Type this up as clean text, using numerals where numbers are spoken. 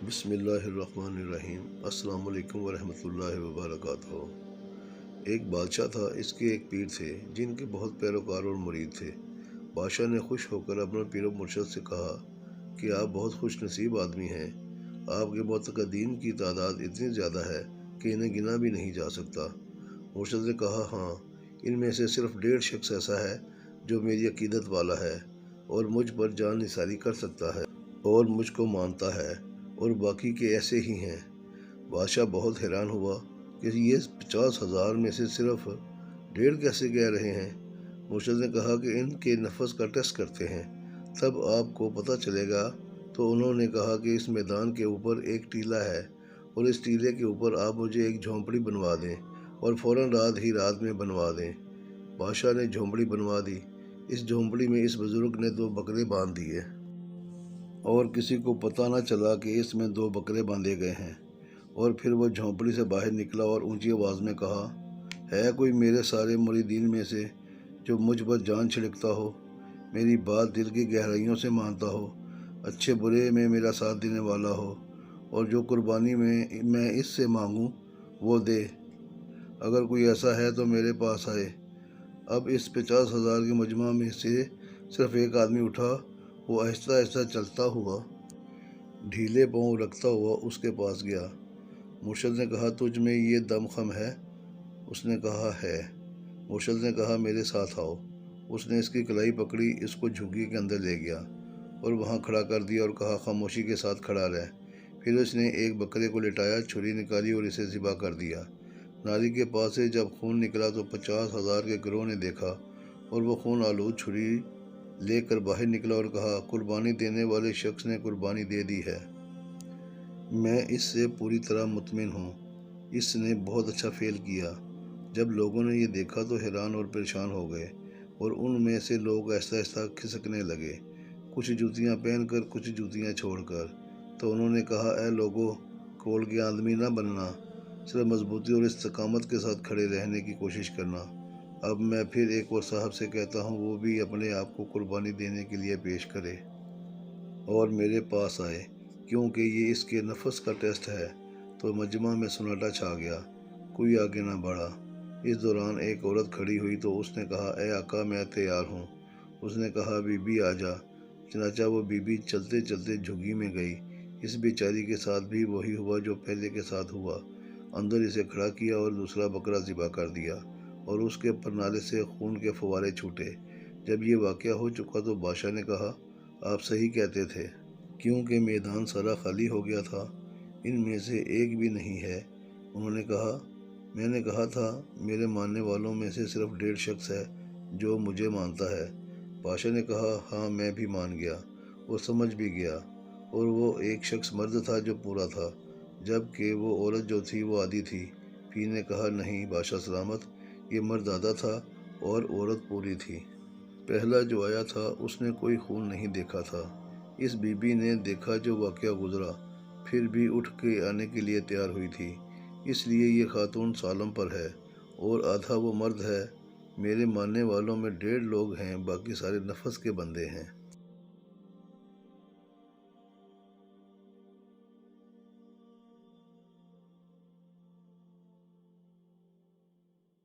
بسم اللہ الرحمن الرحیم۔ السلام علیکم ورحمۃ اللہ وبرکاتہ۔ ایک بادشاہ تھا، اس کے ایک پیر تھے جن کے بہت پیروکار اور مرید تھے۔ بادشاہ نے خوش ہو کر اپنا پیر و مرشد سے کہا کہ آپ بہت خوش نصیب آدمی ہیں، آپ کے معتقدین کی تعداد اتنی زیادہ ہے کہ انہیں گنا بھی نہیں جا سکتا۔ مرشد نے کہا، ہاں، ان میں سے صرف 1.5 شخص ایسا ہے جو میری عقیدت والا ہے اور مجھ پر جان نثاری کر سکتا ہے اور مجھ کو مانتا ہے، اور باقی کے ایسے ہی ہیں۔ بادشاہ بہت حیران ہوا کہ یہ 50,000 میں سے صرف 1.5 کیسے کہہ رہے ہیں۔ مرشد نے کہا کہ ان کے نفس کا ٹیسٹ کرتے ہیں، تب آپ کو پتہ چلے گا۔ تو انہوں نے کہا کہ اس میدان کے اوپر ایک ٹیلہ ہے، اور اس ٹیلے کے اوپر آپ مجھے ایک جھونپڑی بنوا دیں، اور فوراً رات میں بنوا دیں۔ بادشاہ نے جھونپڑی بنوا دی۔ اس جھونپڑی میں اس بزرگ نے 2 بکرے باندھ دیے، اور کسی کو پتہ نہ چلا کہ اس میں 2 بکرے باندھے گئے ہیں۔ اور پھر وہ جھونپڑی سے باہر نکلا اور اونچی آواز میں کہا، ہے کوئی میرے سارے مریدین میں سے جو مجھ پر جان چھڑکتا ہو، میری بات دل کی گہرائیوں سے مانتا ہو، اچھے برے میں میرا ساتھ دینے والا ہو، اور جو قربانی میں اس سے مانگوں وہ دے؟ اگر کوئی ایسا ہے تو میرے پاس آئے۔ اب اس 50,000 کے مجمع میں سے صرف ایک آدمی اٹھا۔ وہ آہستہ آہستہ چلتا ہوا، ڈھیلے پاؤں رکھتا ہوا اس کے پاس گیا۔ مرشد نے کہا، تجھ میں یہ دم خم ہے؟ اس نے کہا، ہے۔ مرشد نے کہا، میرے ساتھ آؤ۔ اس نے اس کی کلائی پکڑی، اس کو جھگی کے اندر لے گیا اور وہاں کھڑا کر دیا اور کہا، خاموشی کے ساتھ کھڑا رہ۔ پھر اس نے ایک بکرے کو لٹایا، چھری نکالی اور اسے ذبح کر دیا۔ نالی کے پاس سے جب خون نکلا تو 50,000 کے گروہ نے دیکھا، اور وہ خون آلود چھری لے کر باہر نکلا اور کہا، قربانی دینے والے شخص نے قربانی دے دی ہے۔ میں اس سے پوری طرح مطمئن ہوں، اس نے بہت اچھا فعل کیا۔ جب لوگوں نے یہ دیکھا تو حیران اور پریشان ہو گئے، اور ان میں سے لوگ آہستہ آہستہ کھسکنے لگے، کچھ جوتیاں پہن کر، کچھ جوتیاں چھوڑ کر۔ تو انہوں نے کہا، اے لوگو، کھول کے آدمی نہ بننا، صرف مضبوطی اور استقامت کے ساتھ کھڑے رہنے کی کوشش کرنا۔ اب میں پھر ایک اور صاحب سے کہتا ہوں، وہ بھی اپنے آپ کو قربانی دینے کے لیے پیش کرے اور میرے پاس آئے، کیونکہ یہ اس کے نفس کا ٹیسٹ ہے۔ تو مجمع میں سناٹا چھا گیا، کوئی آگے نہ بڑھا۔ اس دوران ایک عورت کھڑی ہوئی تو اس نے کہا، اے آقا، میں تیار ہوں۔ اس نے کہا، بی بی آ جا۔ چنانچہ وہ بی بی چلتے چلتے جھگی میں گئی۔ اس بیچاری کے ساتھ بھی وہی ہوا جو پہلے کے ساتھ ہوا۔ اندر اسے کھڑا کیا اور دوسرا بکرا ذبح کر دیا، اور اس کے پرنالے سے خون کے فوارے چھوٹے۔ جب یہ واقعہ ہو چکا تو بادشاہ نے کہا، آپ صحیح کہتے تھے، کیونکہ میدان سارا خالی ہو گیا تھا، ان میں سے ایک بھی نہیں ہے۔ انہوں نے کہا، میں نے کہا تھا، میرے ماننے والوں میں سے صرف 1.5 شخص ہے جو مجھے مانتا ہے۔ بادشاہ نے کہا، ہاں، میں بھی مان گیا اور سمجھ بھی گیا، اور وہ ایک شخص مرد تھا جو پورا تھا، جبکہ وہ عورت جو تھی وہ آدھی تھی۔ پیر نے کہا، نہیں بادشاہ سلامت، یہ مرد آدھا تھا اور عورت پوری تھی۔ پہلا جو آیا تھا اس نے کوئی خون نہیں دیکھا تھا۔ اس بی بی نے دیکھا جو واقعہ گزرا، پھر بھی اٹھ کے آنے کے لیے تیار ہوئی تھی، اس لیے یہ خاتون سالم پر ہے، اور آدھا وہ مرد ہے۔ میرے ماننے والوں میں 1.5 لوگ ہیں، باقی سارے نفس کے بندے ہیں۔